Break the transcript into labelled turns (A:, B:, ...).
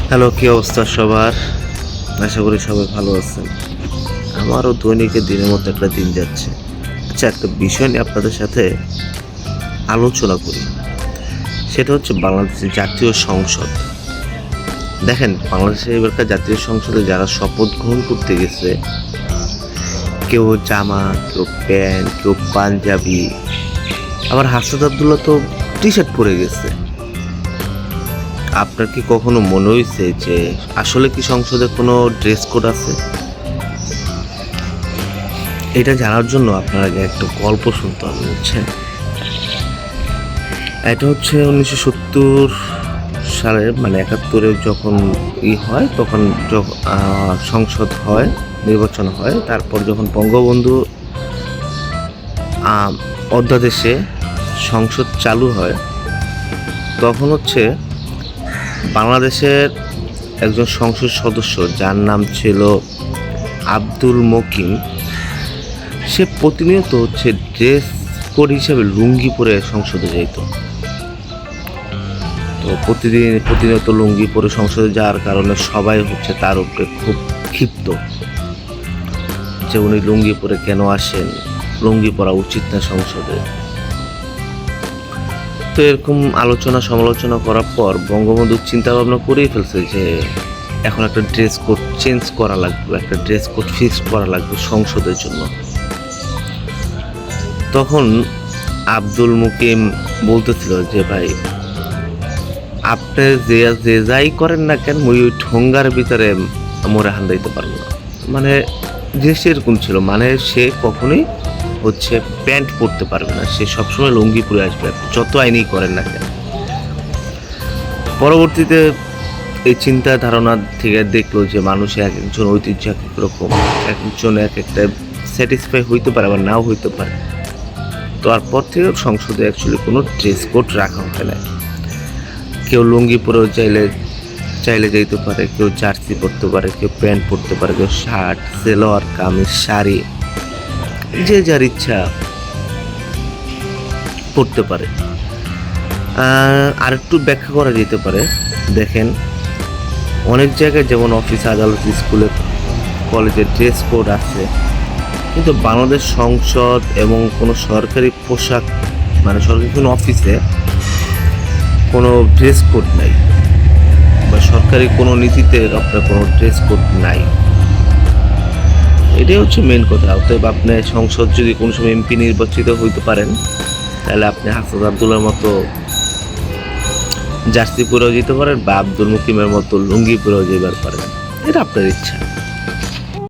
A: Hello, কি অবস্থা সবার? আশা করি সবাই ভালো আছেন। আমারও দৈনিকের দিনের মতো একটা দিন যাচ্ছে। আচ্ছা, একটা বিষয় নিয়ে আপনাদের সাথে আলোচনা করি। সেটা হচ্ছে বাংলাদেশের জাতীয় সংসদ। দেখেন, বাংলাদেশের এবারকার জাতীয় সংসদে যারা শপথ গ্রহণ করতে গেছে, কেউ জামা, কেউ প্যান্ট, কেউ পাঞ্জাবি, আবার হাসনাত আবদুল্লাহ তো টি শার্ট পরে গেছে। আপনার কি কখনো মনে হয়েছে যে আসলে কি সংসদে কোনো ড্রেস কোড আছে? এটা জানার জন্য আপনার আগে একটা গল্প শুনতে হবে, বুঝছেন? এটা হচ্ছে 1970 সালের, মানে 71-এ যখন হয়, তখন সংসদ হয়, নির্বাচন হয়। তারপর যখন বঙ্গবন্ধু অধ্যাদেশে সংসদ চালু হয়, তখন হচ্ছে বাংলাদেশের একজন সংসদ সদস্য, যার নাম ছিল আব্দুল মকিম, সে প্রতিনিয়ত হচ্ছে ড্রেস কোড হিসেবে লুঙ্গি পরে সংসদে যেত। তো প্রতিনিয়ত লুঙ্গি পরে সংসদে যাওয়ার কারণে সবাই হচ্ছে তার উপরে খুব ক্ষিপ্ত যে উনি লুঙ্গি পরে কেন আসেন, লুঙ্গি পরা উচিত না সংসদে। তো এরকম আলোচনা সমালোচনা করার পর বঙ্গবন্ধু চিন্তা ভাবনা করেই ফেলছে যে এখন একটা ড্রেস কোড চেঞ্জ করা লাগবে, একটা ড্রেস কোড ফিক্স করা লাগবে সংসদের জন্য। তখন আব্দুল মুকিম বলতেছিল যে ভাই, আপনি যে যাই করেন না কেন, ওই ঠোঙ্গার ভিতরে মোরে হান্দাইতে পারবো না। মানে জিনিসটা এরকম ছিল, মানে সে কখনোই হচ্ছে প্যান্ট পরতে পারবে না, সে সবসময় লুঙ্গি পরে আসবে, যত আইনই করেন না কেন। পরবর্তীতে এই চিন্তা ধারণা থেকে দেখলো যে মানুষ এক একজন ঐতিহ্য এক এক রকম, এক একজন এক একটা স্যাটিসফাই হইতে পারে, আবার নাও হইতে পারে। তো তারপর থেকে সংসদে অ্যাকচুয়ালি কোনো ড্রেস কোড রাখা হয় না। কেউ লুঙ্গি পরেও চাইলে যেতে পারে, কেউ জার্সি পরতে পারে, কেউ প্যান্ট পরতে পারে, কেউ শার্ট, সালোয়ার কামিজ, শাড়ি, যে যার ইচ্ছা পড়তে পারে। আর একটু ব্যাখ্যা করা যেতে পারে। দেখেন, অনেক জায়গায় যেমন অফিস, আদালত, স্কুলে, কলেজে ড্রেস কোড আছে, কিন্তু বাংলাদেশ সংসদ এবং কোনো সরকারি পোশাক, মানে সরকারি কোনো অফিসে কোনো ড্রেস কোড নাই, বা সরকারি কোনো নীতিতে আপনার কোনো ড্রেস কোড নাই। এটাই হচ্ছে মেন কথা। অতএব আপনি সংসদ যদি কোনো সময় এমপি নির্বাচিত হইতে পারেন, তাহলে আপনি হাসনাত আবদুল্লাহর মতো জার্সি পরেও যেতে পারেন, বা আব্দুল মুকিমের মতো লুঙ্গি পরেও যেতে পারেন। এটা আপনার ইচ্ছা।